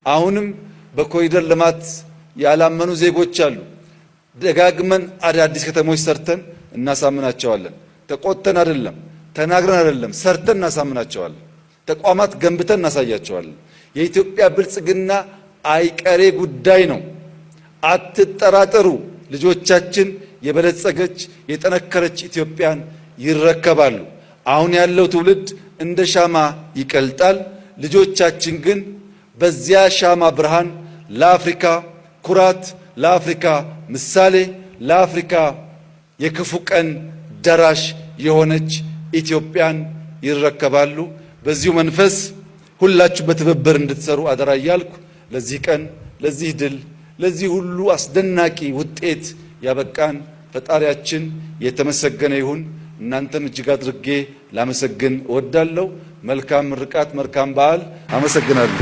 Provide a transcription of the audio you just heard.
አሁንም በኮሪደር ልማት ያላመኑ ዜጎች አሉ። ደጋግመን አዳዲስ ከተሞች ሰርተን እናሳምናቸዋለን። ተቆጥተን አይደለም፣ ተናግረን አይደለም፣ ሰርተን እናሳምናቸዋለን። ተቋማት ገንብተን እናሳያቸዋለን። የኢትዮጵያ ብልጽግና አይቀሬ ጉዳይ ነው። አትጠራጠሩ። ልጆቻችን የበለጸገች የጠነከረች ኢትዮጵያን ይረከባሉ። አሁን ያለው ትውልድ እንደ ሻማ ይቀልጣል። ልጆቻችን ግን በዚያ ሻማ ብርሃን ለአፍሪካ ኩራት፣ ለአፍሪካ ምሳሌ፣ ለአፍሪካ የክፉ ቀን ደራሽ የሆነች ኢትዮጵያን ይረከባሉ። በዚሁ መንፈስ ሁላችሁ በትብብር እንድትሰሩ አደራ እያልኩ ለዚህ ቀን፣ ለዚህ ድል፣ ለዚህ ሁሉ አስደናቂ ውጤት ያበቃን ፈጣሪያችን የተመሰገነ ይሁን። እናንተም እጅግ አድርጌ ላመሰግን እወዳለሁ። መልካም ምርቃት፣ መልካም በዓል። አመሰግናለሁ።